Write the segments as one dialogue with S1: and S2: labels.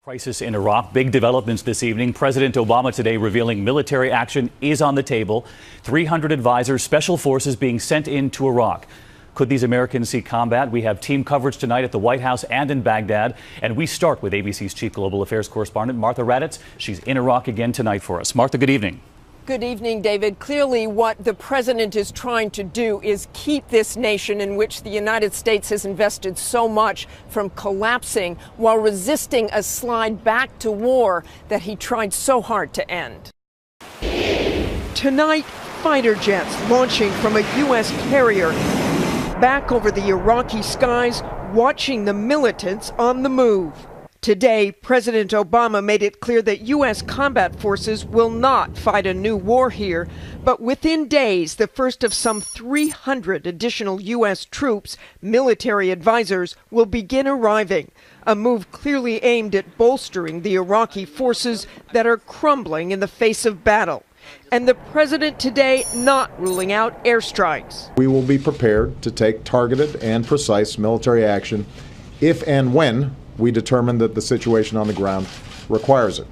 S1: Crisis in Iraq. Big developments this evening. President Obama today revealing military action is on the table. 300 advisors, special forces being sent into Iraq. Could these Americans see combat? We have team coverage tonight at the White House and in Baghdad. And we start with ABC's chief global affairs correspondent, Martha Raddatz. She's in Iraq again tonight for us. Martha, good evening.
S2: Good evening, David. Clearly, what the president is trying to do is keep this nation in which the United States has invested so much from collapsing while resisting a slide back to war that he tried so hard to end. Tonight, fighter jets launching from a U.S. carrier back over the Iraqi skies, watching the militants on the move. Today, President Obama made it clear that U.S. combat forces will not fight a new war here, but within days, the first of some 300 additional U.S. troops, military advisors, will begin arriving, a move clearly aimed at bolstering the Iraqi forces that are crumbling in the face of battle. And the president today not ruling out airstrikes.
S3: We will be prepared to take targeted and precise military action if and when we determine that the situation on the ground requires it.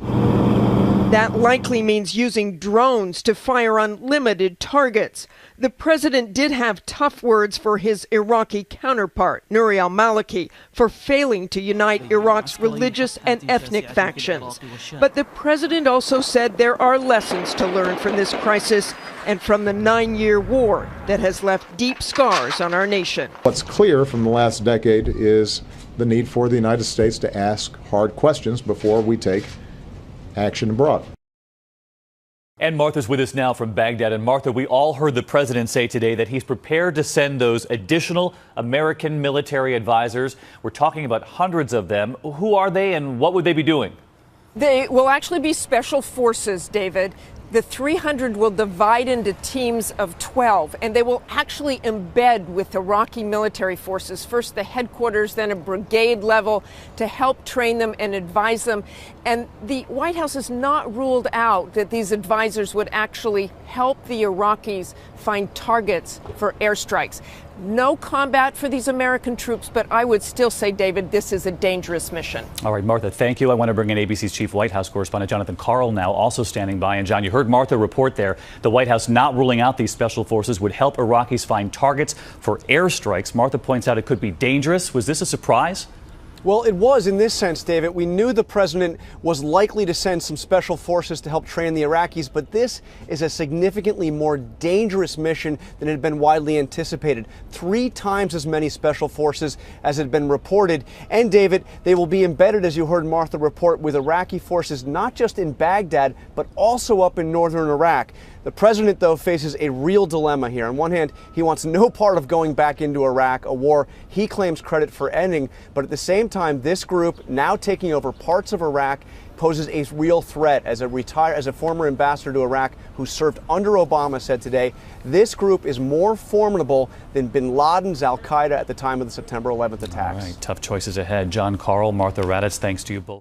S2: That likely means using drones to fire on limited targets. The president did have tough words for his Iraqi counterpart, Nouri al-Maliki, for failing to unite Iraq's religious and ethnic factions. But the president also said there are lessons to learn from this crisis and from the 9-year war that has left deep scars on our nation.
S3: What's clear from the last decade is the need for the United States to ask hard questions before we take action abroad.
S1: And Martha's with us now from Baghdad. And Martha, we all heard the president say today that he's prepared to send those additional American military advisors. We're talking about hundreds of them. Who are they and what would they be doing?
S2: They will actually be special forces, David. The 300 will divide into teams of 12, and they will actually embed with Iraqi military forces, first the headquarters, then a brigade level, to help train them and advise them. And the White House has not ruled out that these advisors would actually help the Iraqis find targets for airstrikes. No combat for these American troops, but I would still say, David, this is a dangerous mission.
S1: All right, Martha, thank you. I want to bring in ABC's chief White House correspondent, Jonathan Karl, now also standing by. And John, you heard Martha report there. The White House not ruling out these special forces would help Iraqis find targets for airstrikes. Martha points out it could be dangerous. Was this a surprise?
S4: Well, it was in this sense, David. We knew the president was likely to send some special forces to help train the Iraqis, but this is a significantly more dangerous mission than had been widely anticipated. 3 times as many special forces as had been reported. And, David, they will be embedded, as you heard Martha report, with Iraqi forces not just in Baghdad, but also up in northern Iraq. The president, though, faces a real dilemma here. On one hand, he wants no part of going back into Iraq, a war he claims credit for ending. But at the same time, this group, now taking over parts of Iraq, poses a real threat. As a former ambassador to Iraq who served under Obama said today, this group is more formidable than bin Laden's al-Qaeda at the time of the September 11th attacks.
S1: All right, tough choices ahead. John Karl, Martha Raddatz, thanks to you both.